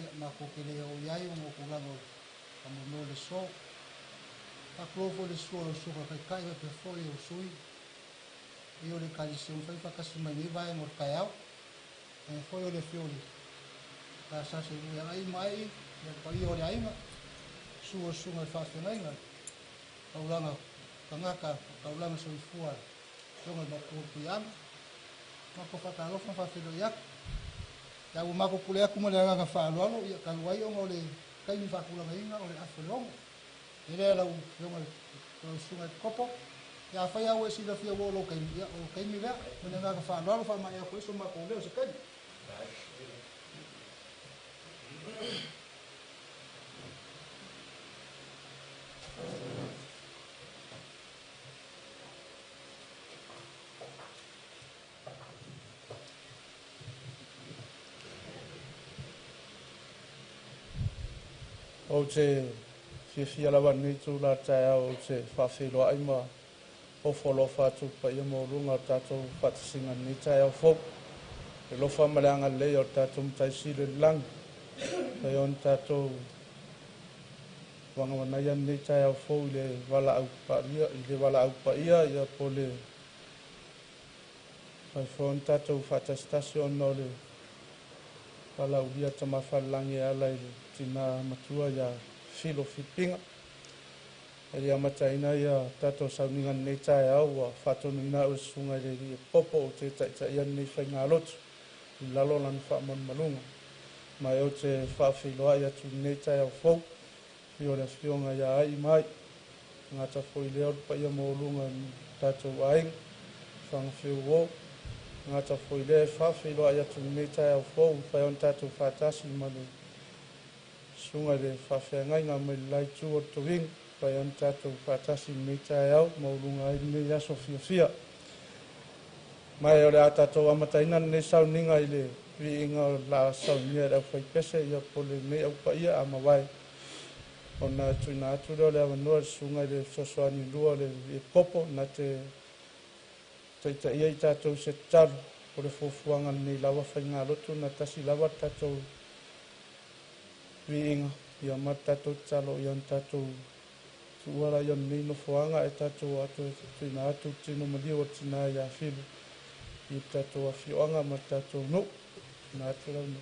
ya makokele o yai o kulango amono le so aklofo le so suka kai pe foi o sui io le kalisium fai fakasima ni vai mo kaiao e foi o le fiori ka sa se ya ai mai ya pai o le ai ma suo sunga fa ngai ngai kaulanga kangaka kaulanga so fua songa ba ko pian mako fatalo fa filo yak ya u mako kule aku mo le nga fa lo ya ka wai o le kai ni fa kula ngai nga o le afelo ile la u yo sunga kopo ya fa ya we si da fio lo kai ya o kai mi la mo nga fa lo fa ma ya ko so mako le so kai o te fia lawa ni tu la tae o te whawhilo ai ma o wholofa tu pa ia mo runga tatou whatisinga ni tae o fo e lofa maleanga lei o tatou mtai sile lang e on tatou wanga wanaya ni tae o fo i le wala au pa ia ia po le ai fo on tatou whatastasi o no le wala ulia tamawhalangi ala i tina matua ia Filo Filipina Tanielu Amata ina ia tatou Sauniga nei tae au a whatonina o sunga le popo o te taia nei whainga lotu i lalo lana whamanmalunga mai o te whawhiloa ia tu nei tae au fau i o le whionga ia ai mai ngata fwoi leo pa ia mōlunga tatou aing whanga whio o ngata fwoi leo whawhiloa ia tu nei tae au fau whai on tatou whatasi manu sunga le whawhiangai ngā mai lai tu o tuwing pai an tatou whatasi nei tae au maurunga ai nei aso fia mai o le a tatou amataina nei Sauniga i le viinga o la Sauniga le au whaipese ia pole nei au pa ia a mawai o na tuina atu leo le awanua le sunga i le sosoani lua le i popo na te taita ia i tatou se talu o le fuafuanga nei lawa whainga lotu na tasi lawa tatou viinga ia matatou talo ia tatou tuara ia nei no fuanga e tatou atu tuina atu tino malio o tina ia filo i tatou afioanga ma tatou no na atu lau no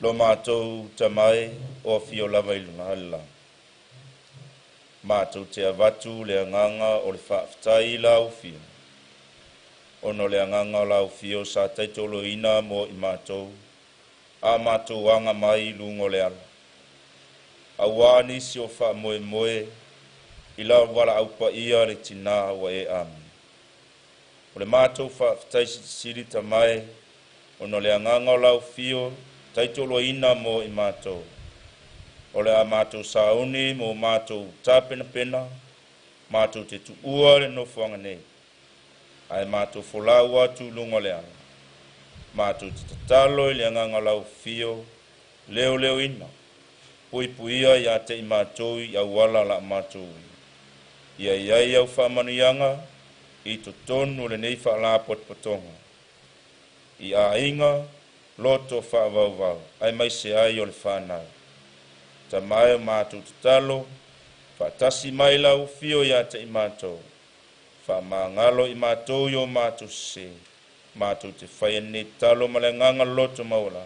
lo mātou tamai o fio lava ilunga ala. Mātou te avatu le anganga o le whaafitai lau fio. Ono le anganga o lau fio sa taitolo ina mo i mātou. A mātou anga mai lungo le ala. Awani si o wha moe moe i lau wala aupa ia le tina wa e amu. O le mātou whaafitai siri tamai ono le anganga o lau fio taitolo ina mo i mātou. O le a mātou sauni mo mātou tāpena pena, mātou te tuua le nofuanga nei. Ai mātou folau atu lungo le ana. Mātou te tatalo i le anganga lau fio, leo leo ina. Pui puia ia te i mātou i awala la mātou. Ia iai au whaamanuianga, i to tonu le nei whaala potpotonga. I a inga, loto whaavau, ai mai se ai o le whanau. Ta mai o mātou te talo, whaatasi mai lau fio ia te i mātou. Whaamangalo i mātou i o mātou se. Mātou te whaiane talo ma le nganga loto maula.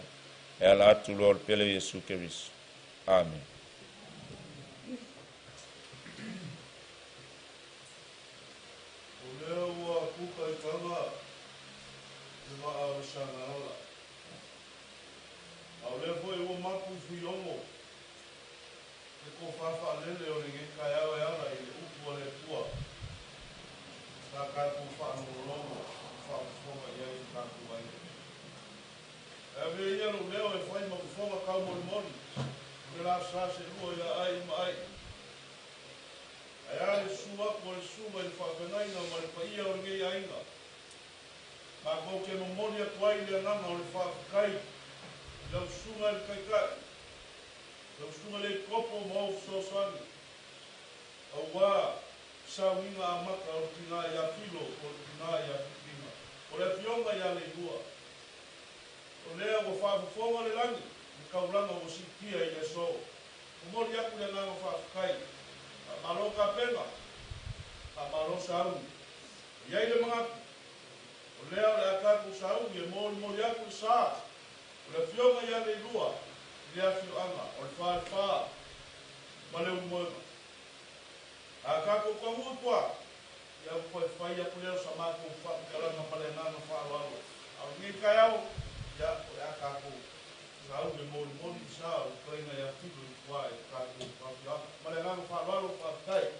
E ala atu loa le pele Jesu Keriso. Amen. O lea ua kuka i tanga, te maa o shanga ola. Au lea fo e ua mapu i whiongo. Te ko whawha lele o le kai awa e ara i le upu o le tua. Tā kai ko whaangorongo, whaangoronga i ai tāku ai. E me ia no leo e whai ma kufonga kau mori mori. Me la sa se lua ia ai ma ai. Ai ale sua ko le suma i whawhenai na ma le paia o ngei ainga. Ma kou ke no mori atu ai le ananga o le whawhekai. Lau sunga le kai kai. Lau sunga le kopo mau sosani. Au wā, Sauniga Amata o tina ia Filo, o tina ia Filipina. O le fionga ia le lua. O lea o whaafufonga le langi, i kauranga o sikia i le so. O mori aku le nanga whaafukai. A malo ka pena, a malo saungi. Iai le mangaku. O lea o le akaku saungi, e mori aku le saa. O le fionga ia le lua, i le afio anga, o le whaafuaa. Ma le umoema. A kako ka hutua, ia koe whai aku leo sa mako whakaranga pale ngana whaalawa. Au ngi kai au, ia koe a kako. Sa au me mori mori sa, o kainga ia tibu i whae, kako whakia. Pale ngana whaalawa whakai.